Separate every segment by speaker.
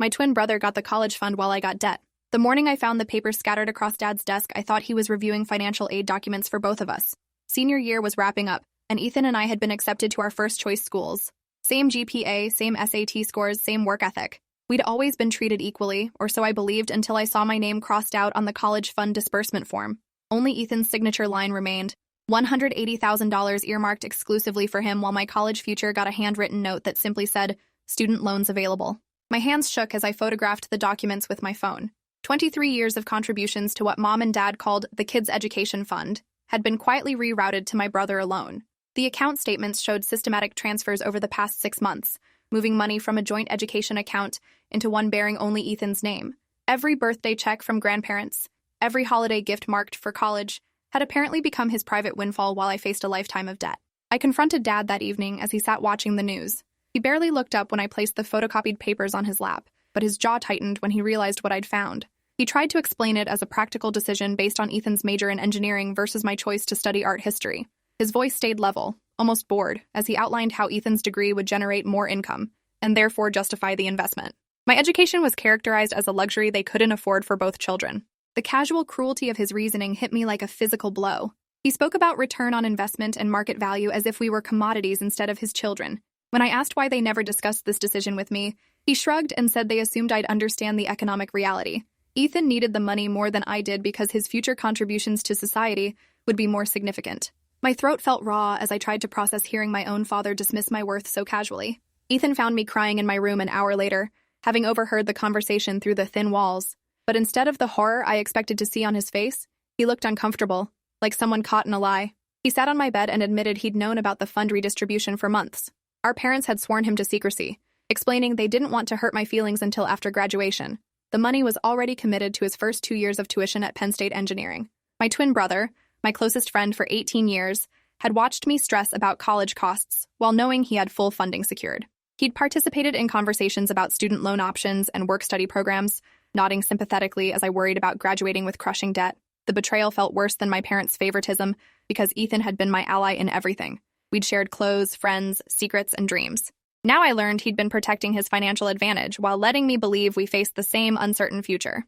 Speaker 1: My twin brother got the college fund while I got debt. The morning I found the papers scattered across Dad's desk, I thought he was reviewing financial aid documents for both of us. Senior year was wrapping up, and Ethan and I had been accepted to our first-choice schools. Same GPA, same SAT scores, same work ethic. We'd always been treated equally, or so I believed until I saw my name crossed out on the college fund disbursement form. Only Ethan's signature line remained. $180,000 earmarked exclusively for him, while my college future got a handwritten note that simply said, "Student loans available." My hands shook as I photographed the documents with my phone. 23 years of contributions to what Mom and Dad called the Kids' Education Fund had been quietly rerouted to my brother alone. The account statements showed systematic transfers over the past 6 months, moving money from a joint education account into one bearing only Ethan's name. Every birthday check from grandparents, every holiday gift marked for college, had apparently become his private windfall while I faced a lifetime of debt. I confronted Dad that evening as he sat watching the news. He barely looked up when I placed the photocopied papers on his lap, but his jaw tightened when he realized what I'd found. He tried to explain it as a practical decision based on Ethan's major in engineering versus my choice to study art history. His voice stayed level, almost bored, as he outlined how Ethan's degree would generate more income, and therefore justify the investment. My education was characterized as a luxury they couldn't afford for both children. The casual cruelty of his reasoning hit me like a physical blow. He spoke about return on investment and market value as if we were commodities instead of his children. When I asked why they never discussed this decision with me, he shrugged and said they assumed I'd understand the economic reality. Ethan needed the money more than I did because his future contributions to society would be more significant. My throat felt raw as I tried to process hearing my own father dismiss my worth so casually. Ethan found me crying in my room an hour later, having overheard the conversation through the thin walls. But instead of the horror I expected to see on his face, he looked uncomfortable, like someone caught in a lie. He sat on my bed and admitted he'd known about the fund redistribution for months. Our parents had sworn him to secrecy, explaining they didn't want to hurt my feelings until after graduation. The money was already committed to his first 2 years of tuition at Penn State Engineering. My twin brother, my closest friend for 18 years, had watched me stress about college costs while knowing he had full funding secured. He'd participated in conversations about student loan options and work-study programs, nodding sympathetically as I worried about graduating with crushing debt. The betrayal felt worse than my parents' favoritism because Ethan had been my ally in everything. We'd shared clothes, friends, secrets, and dreams. Now I learned he'd been protecting his financial advantage while letting me believe we faced the same uncertain future.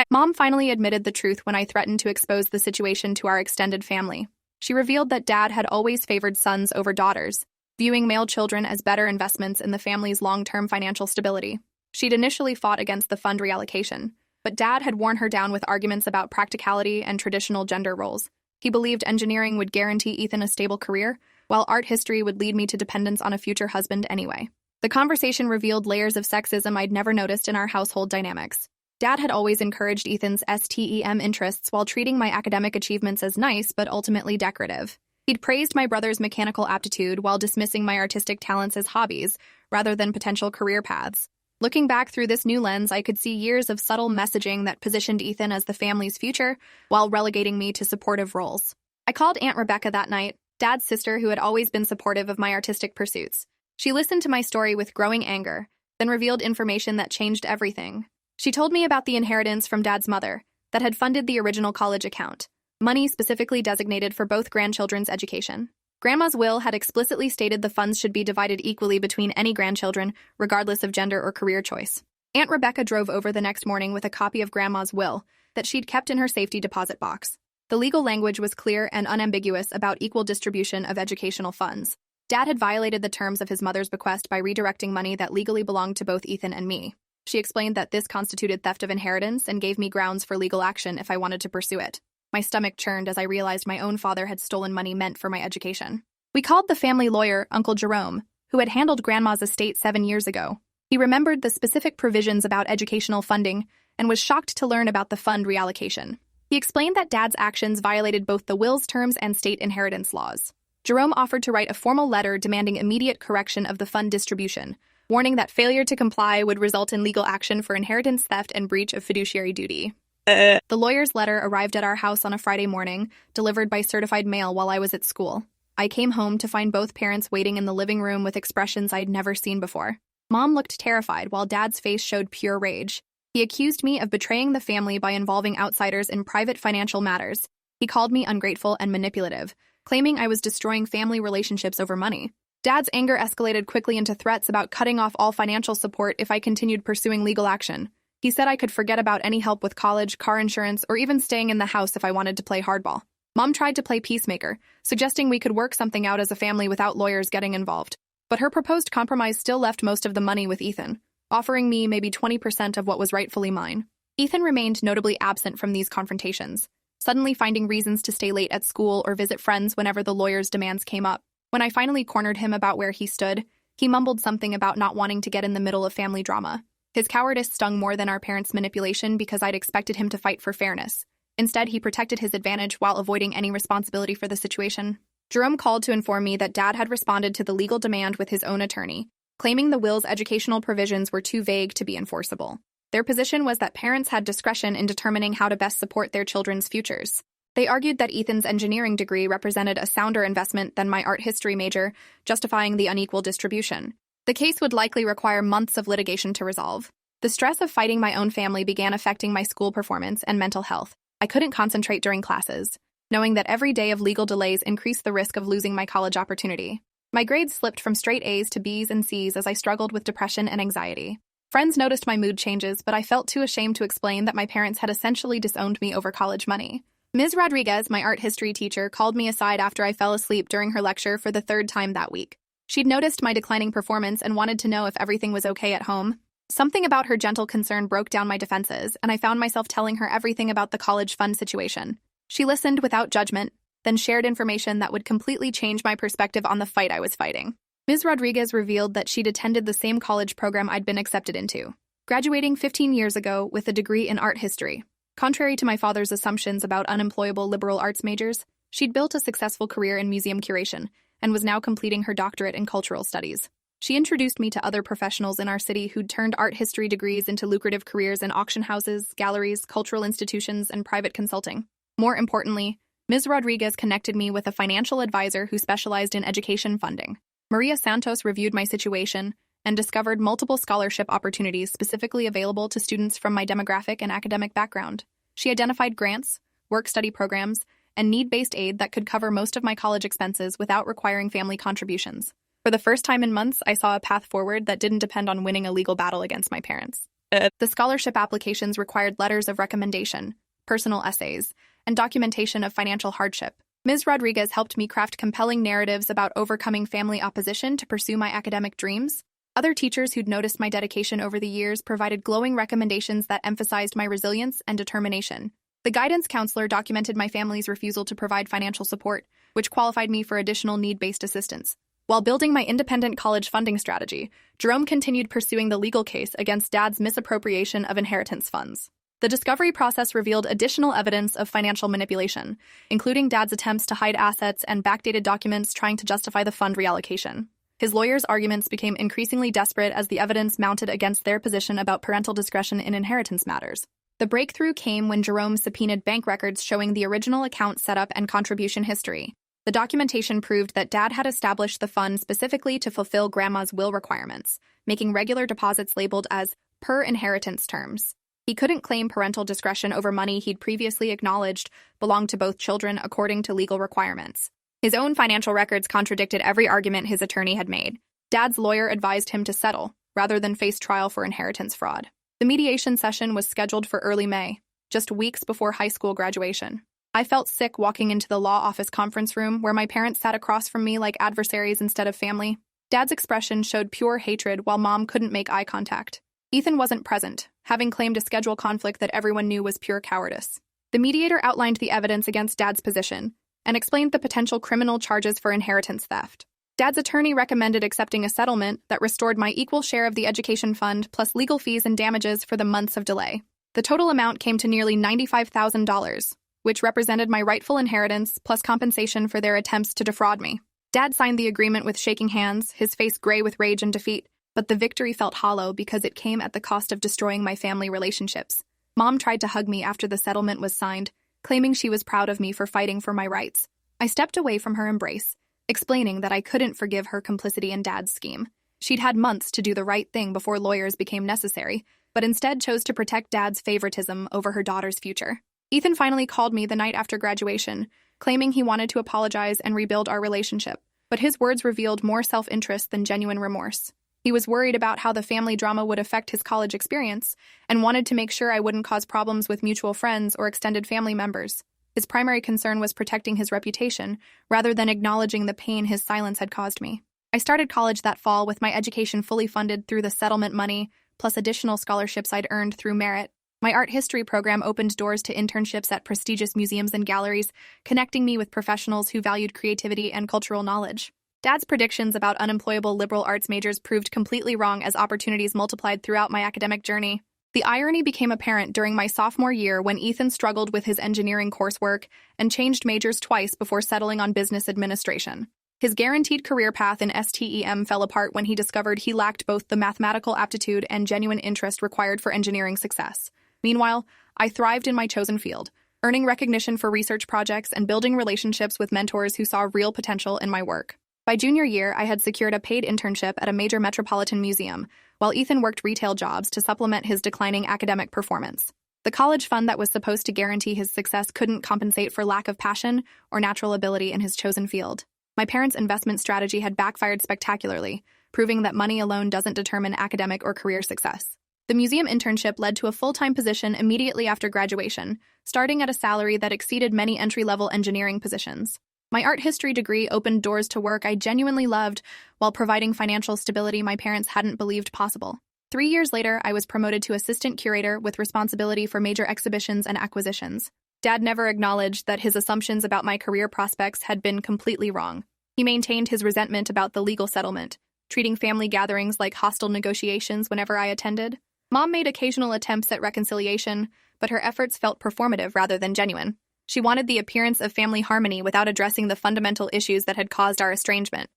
Speaker 1: Mom finally admitted the truth when I threatened to expose the situation to our extended family. She revealed that Dad had always favored sons over daughters, viewing male children as better investments in the family's long-term financial stability. She'd initially fought against the fund reallocation, but Dad had worn her down with arguments about practicality and traditional gender roles. He believed engineering would guarantee Ethan a stable career, while art history would lead me to dependence on a future husband anyway. The conversation revealed layers of sexism I'd never noticed in our household dynamics. Dad had always encouraged Ethan's STEM interests while treating my academic achievements as nice but ultimately decorative. He'd praised my brother's mechanical aptitude while dismissing my artistic talents as hobbies rather than potential career paths. Looking back through this new lens, I could see years of subtle messaging that positioned Ethan as the family's future while relegating me to supportive roles. I called Aunt Rebecca that night, Dad's sister who had always been supportive of my artistic pursuits. She listened to my story with growing anger, then revealed information that changed everything. She told me about the inheritance from Dad's mother that had funded the original college account, money specifically designated for both grandchildren's education. Grandma's will had explicitly stated the funds should be divided equally between any grandchildren, regardless of gender or career choice. Aunt Rebecca drove over the next morning with a copy of Grandma's will that she'd kept in her safety deposit box. The legal language was clear and unambiguous about equal distribution of educational funds. Dad had violated the terms of his mother's bequest by redirecting money that legally belonged to both Ethan and me. She explained that this constituted theft of inheritance and gave me grounds for legal action if I wanted to pursue it. My stomach churned as I realized my own father had stolen money meant for my education. We called the family lawyer, Uncle Jerome, who had handled Grandma's estate 7 years ago. He remembered the specific provisions about educational funding and was shocked to learn about the fund reallocation. He explained that Dad's actions violated both the will's terms and state inheritance laws. Jerome offered to write a formal letter demanding immediate correction of the fund distribution, warning that failure to comply would result in legal action for inheritance theft and breach of fiduciary duty. The lawyer's letter arrived at our house on a Friday morning, delivered by certified mail while I was at school. I came home to find both parents waiting in the living room with expressions I'd never seen before. Mom looked terrified while Dad's face showed pure rage. He accused me of betraying the family by involving outsiders in private financial matters. He called me ungrateful and manipulative, claiming I was destroying family relationships over money. Dad's anger escalated quickly into threats about cutting off all financial support if I continued pursuing legal action. He said I could forget about any help with college, car insurance, or even staying in the house if I wanted to play hardball. Mom tried to play peacemaker, suggesting we could work something out as a family without lawyers getting involved. But her proposed compromise still left most of the money with Ethan, offering me maybe 20% of what was rightfully mine. Ethan remained notably absent from these confrontations, suddenly finding reasons to stay late at school or visit friends whenever the lawyer's demands came up. When I finally cornered him about where he stood, he mumbled something about not wanting to get in the middle of family drama. His cowardice stung more than our parents' manipulation because I'd expected him to fight for fairness. Instead, he protected his advantage while avoiding any responsibility for the situation. Jerome called to inform me that Dad had responded to the legal demand with his own attorney, claiming the will's educational provisions were too vague to be enforceable. Their position was that parents had discretion in determining how to best support their children's futures. They argued that Ethan's engineering degree represented a sounder investment than my art history major, justifying the unequal distribution. The case would likely require months of litigation to resolve. The stress of fighting my own family began affecting my school performance and mental health. I couldn't concentrate during classes, knowing that every day of legal delays increased the risk of losing my college opportunity. My grades slipped from straight A's to B's and C's as I struggled with depression and anxiety. Friends noticed my mood changes, but I felt too ashamed to explain that my parents had essentially disowned me over college money. Ms. Rodriguez, my art history teacher, called me aside after I fell asleep during her lecture for the third time that week. She'd noticed my declining performance and wanted to know if everything was okay at home. Something about her gentle concern broke down my defenses, and I found myself telling her everything about the college fund situation. She listened without judgment, then shared information that would completely change my perspective on the fight I was fighting. Ms. Rodriguez revealed that she'd attended the same college program I'd been accepted into, graduating 15 years ago with a degree in art history. Contrary to my father's assumptions about unemployable liberal arts majors, she'd built a successful career in museum curation and was now completing her doctorate in cultural studies. She introduced me to other professionals in our city who'd turned art history degrees into lucrative careers in auction houses, galleries, cultural institutions, and private consulting. More importantly, Ms. Rodriguez connected me with a financial advisor who specialized in education funding. Maria Santos reviewed my situation and discovered multiple scholarship opportunities specifically available to students from my demographic and academic background. She identified grants, work-study programs, and need-based aid that could cover most of my college expenses without requiring family contributions. For the first time in months, I saw a path forward that didn't depend on winning a legal battle against my parents. The scholarship applications required letters of recommendation, personal essays, and documentation of financial hardship. Ms. Rodriguez helped me craft compelling narratives about overcoming family opposition to pursue my academic dreams. Other teachers who'd noticed my dedication over the years provided glowing recommendations that emphasized my resilience and determination. The guidance counselor documented my family's refusal to provide financial support, which qualified me for additional need-based assistance. While building my independent college funding strategy, Jerome continued pursuing the legal case against Dad's misappropriation of inheritance funds. The discovery process revealed additional evidence of financial manipulation, including Dad's attempts to hide assets and backdated documents trying to justify the fund reallocation. His lawyers' arguments became increasingly desperate as the evidence mounted against their position about parental discretion in inheritance matters. The breakthrough came when Jerome subpoenaed bank records showing the original account setup and contribution history. The documentation proved that Dad had established the fund specifically to fulfill Grandma's will requirements, making regular deposits labeled as per inheritance terms. He couldn't claim parental discretion over money he'd previously acknowledged belonged to both children according to legal requirements. His own financial records contradicted every argument his attorney had made. Dad's lawyer advised him to settle, rather than face trial for inheritance fraud. The mediation session was scheduled for early May, just weeks before high school graduation. I felt sick walking into the law office conference room where my parents sat across from me like adversaries instead of family. Dad's expression showed pure hatred while Mom couldn't make eye contact. Ethan wasn't present, having claimed a schedule conflict that everyone knew was pure cowardice. The mediator outlined the evidence against Dad's position and explained the potential criminal charges for inheritance theft. Dad's attorney recommended accepting a settlement that restored my equal share of the education fund plus legal fees and damages for the months of delay. The total amount came to nearly $95,000, which represented my rightful inheritance plus compensation for their attempts to defraud me. Dad signed the agreement with shaking hands, his face gray with rage and defeat, but the victory felt hollow because it came at the cost of destroying my family relationships. Mom tried to hug me after the settlement was signed, claiming she was proud of me for fighting for my rights. I stepped away from her embrace, explaining that I couldn't forgive her complicity in Dad's scheme. She'd had months to do the right thing before lawyers became necessary, but instead chose to protect Dad's favoritism over her daughter's future. Ethan finally called me the night after graduation, claiming he wanted to apologize and rebuild our relationship. but his words revealed more self-interest than genuine remorse. He was worried about how the family drama would affect his college experience and wanted to make sure I wouldn't cause problems with mutual friends or extended family members. His primary concern was protecting his reputation, rather than acknowledging the pain his silence had caused me. I started college that fall with my education fully funded through the settlement money, plus additional scholarships I'd earned through merit. My art history program opened doors to internships at prestigious museums and galleries, connecting me with professionals who valued creativity and cultural knowledge. Dad's predictions about unemployable liberal arts majors proved completely wrong as opportunities multiplied throughout my academic journey. The irony became apparent during my sophomore year when Ethan struggled with his engineering coursework and changed majors twice before settling on business administration. His guaranteed career path in STEM fell apart when he discovered he lacked both the mathematical aptitude and genuine interest required for engineering success. Meanwhile, I thrived in my chosen field, earning recognition for research projects and building relationships with mentors who saw real potential in my work. By junior year, I had secured a paid internship at a major metropolitan museum, while Ethan worked retail jobs to supplement his declining academic performance. The college fund that was supposed to guarantee his success couldn't compensate for lack of passion or natural ability in his chosen field. My parents' investment strategy had backfired spectacularly, proving that money alone doesn't determine academic or career success. The museum internship led to a full-time position immediately after graduation, starting at a salary that exceeded many entry-level engineering positions. My art history degree opened doors to work I genuinely loved while providing financial stability my parents hadn't believed possible. 3 years later, I was promoted to assistant curator with responsibility for major exhibitions and acquisitions. Dad never acknowledged that his assumptions about my career prospects had been completely wrong. He maintained his resentment about the legal settlement, treating family gatherings like hostile negotiations whenever I attended. Mom made occasional attempts at reconciliation, but her efforts felt performative rather than genuine. She wanted the appearance of family harmony without addressing the fundamental issues that had caused our estrangement.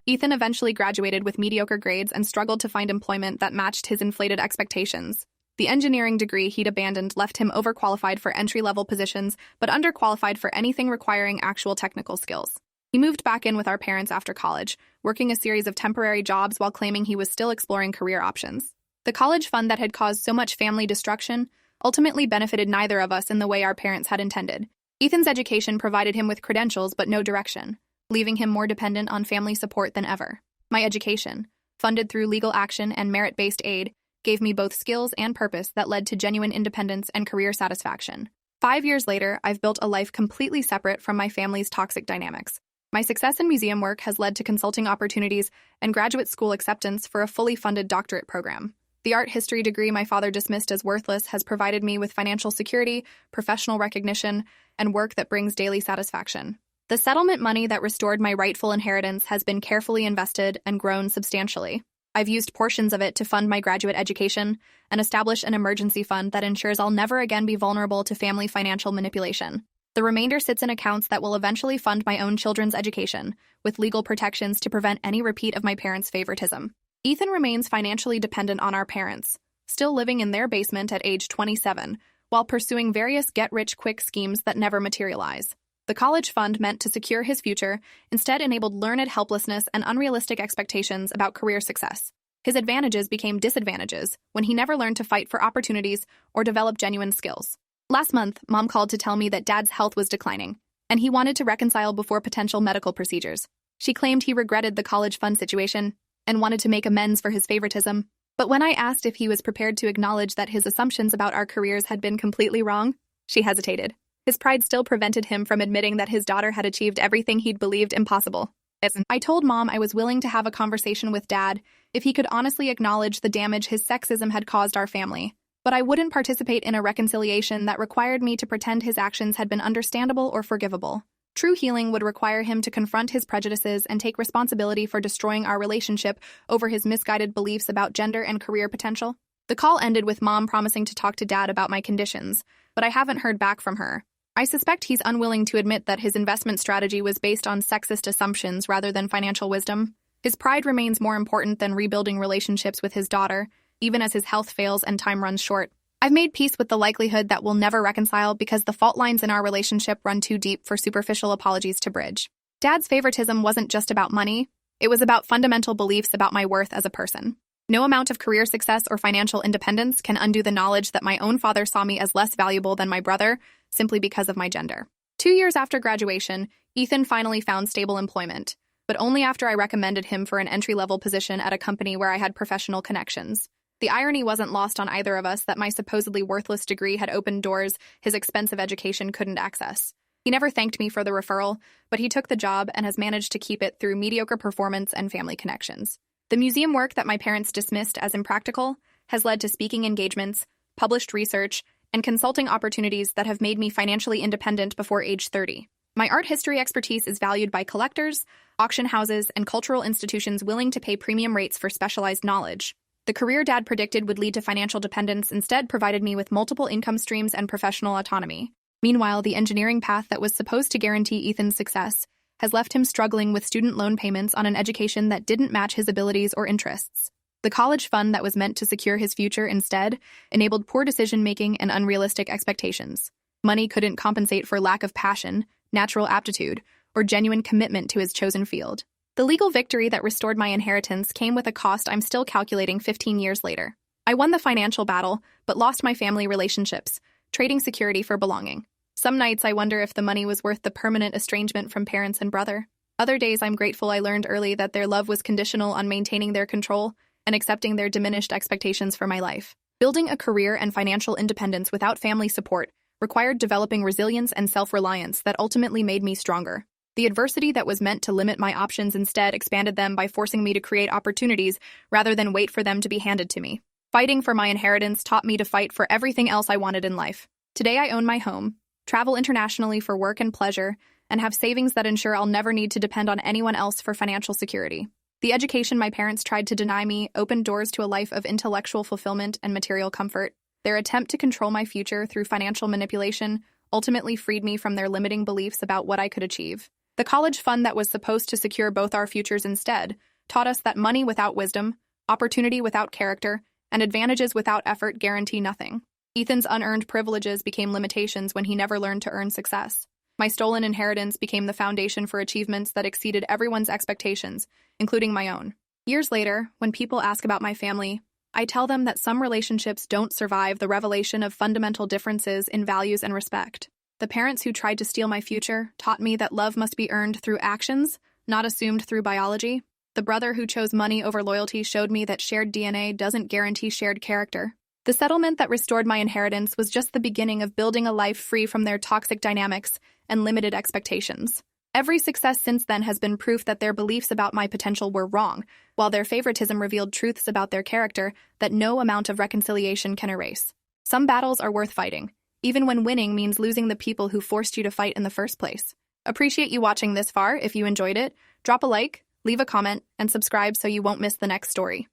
Speaker 1: Ethan eventually graduated with mediocre grades and struggled to find employment that matched his inflated expectations. The engineering degree he'd abandoned left him overqualified for entry-level positions, but underqualified for anything requiring actual technical skills. He moved back in with our parents after college, working a series of temporary jobs while claiming he was still exploring career options. The college fund that had caused so much family destruction ultimately benefited neither of us in the way our parents had intended. Ethan's education provided him with credentials but no direction, leaving him more dependent on family support than ever. My education, funded through legal action and merit-based aid, gave me both skills and purpose that led to genuine independence and career satisfaction. 5 years later, I've built a life completely separate from my family's toxic dynamics. My success in museum work has led to consulting opportunities and graduate school acceptance for a fully funded doctorate program. The art history degree my father dismissed as worthless has provided me with financial security, professional recognition, and work that brings daily satisfaction. The settlement money that restored my rightful inheritance has been carefully invested and grown substantially. I've used portions of it to fund my graduate education and establish an emergency fund that ensures I'll never again be vulnerable to family financial manipulation. The remainder sits in accounts that will eventually fund my own children's education, with legal protections to prevent any repeat of my parents' favoritism. Ethan remains financially dependent on our parents, still living in their basement at age 27, while pursuing various get-rich-quick schemes that never materialize. The college fund meant to secure his future instead enabled learned helplessness and unrealistic expectations about career success. His advantages became disadvantages when he never learned to fight for opportunities or develop genuine skills. Last month, Mom called to tell me that Dad's health was declining, and he wanted to reconcile before potential medical procedures. She claimed he regretted the college fund situation and wanted to make amends for his favoritism. But when I asked if he was prepared to acknowledge that his assumptions about our careers had been completely wrong, she hesitated. His pride still prevented him from admitting that his daughter had achieved everything he'd believed impossible. I told Mom I was willing to have a conversation with Dad if he could honestly acknowledge the damage his sexism had caused our family. But I wouldn't participate in a reconciliation that required me to pretend his actions had been understandable or forgivable. True healing would require him to confront his prejudices and take responsibility for destroying our relationship over his misguided beliefs about gender and career potential. The call ended with Mom promising to talk to Dad about my conditions, but I haven't heard back from her. I suspect he's unwilling to admit that his investment strategy was based on sexist assumptions rather than financial wisdom. His pride remains more important than rebuilding relationships with his daughter, even as his health fails and time runs short. I've made peace with the likelihood that we'll never reconcile because the fault lines in our relationship run too deep for superficial apologies to bridge. Dad's favoritism wasn't just about money, it was about fundamental beliefs about my worth as a person. No amount of career success or financial independence can undo the knowledge that my own father saw me as less valuable than my brother simply because of my gender. 2 years after graduation, Ethan finally found stable employment, but only after I recommended him for an entry-level position at a company where I had professional connections. The irony wasn't lost on either of us that my supposedly worthless degree had opened doors his expensive education couldn't access. He never thanked me for the referral, but he took the job and has managed to keep it through mediocre performance and family connections. The museum work that my parents dismissed as impractical has led to speaking engagements, published research, and consulting opportunities that have made me financially independent before age 30. My art history expertise is valued by collectors, auction houses, and cultural institutions willing to pay premium rates for specialized knowledge. The career Dad predicted would lead to financial dependence instead provided me with multiple income streams and professional autonomy. Meanwhile, the engineering path that was supposed to guarantee Ethan's success has left him struggling with student loan payments on an education that didn't match his abilities or interests. The college fund that was meant to secure his future instead enabled poor decision-making and unrealistic expectations. Money couldn't compensate for lack of passion, natural aptitude, or genuine commitment to his chosen field. The legal victory that restored my inheritance came with a cost I'm still calculating 15 years later. I won the financial battle, but lost my family relationships, trading security for belonging. Some nights I wonder if the money was worth the permanent estrangement from parents and brother. Other days I'm grateful I learned early that their love was conditional on maintaining their control and accepting their diminished expectations for my life. Building a career and financial independence without family support required developing resilience and self-reliance that ultimately made me stronger. The adversity that was meant to limit my options instead expanded them by forcing me to create opportunities rather than wait for them to be handed to me. Fighting for my inheritance taught me to fight for everything else I wanted in life. Today I own my home, travel internationally for work and pleasure, and have savings that ensure I'll never need to depend on anyone else for financial security. The education my parents tried to deny me opened doors to a life of intellectual fulfillment and material comfort. Their attempt to control my future through financial manipulation ultimately freed me from their limiting beliefs about what I could achieve. The college fund that was supposed to secure both our futures instead taught us that money without wisdom, opportunity without character, and advantages without effort guarantee nothing. Ethan's unearned privileges became limitations when he never learned to earn success. My stolen inheritance became the foundation for achievements that exceeded everyone's expectations, including my own. Years later, when people ask about my family, I tell them that some relationships don't survive the revelation of fundamental differences in values and respect. The parents who tried to steal my future taught me that love must be earned through actions, not assumed through biology. The brother who chose money over loyalty showed me that shared DNA doesn't guarantee shared character. The settlement that restored my inheritance was just the beginning of building a life free from their toxic dynamics and limited expectations. Every success since then has been proof that their beliefs about my potential were wrong, while their favoritism revealed truths about their character that no amount of reconciliation can erase. Some battles are worth fighting, even when winning means losing the people who forced you to fight in the first place. Appreciate you watching this far. If you enjoyed it, drop a like, leave a comment, and subscribe so you won't miss the next story.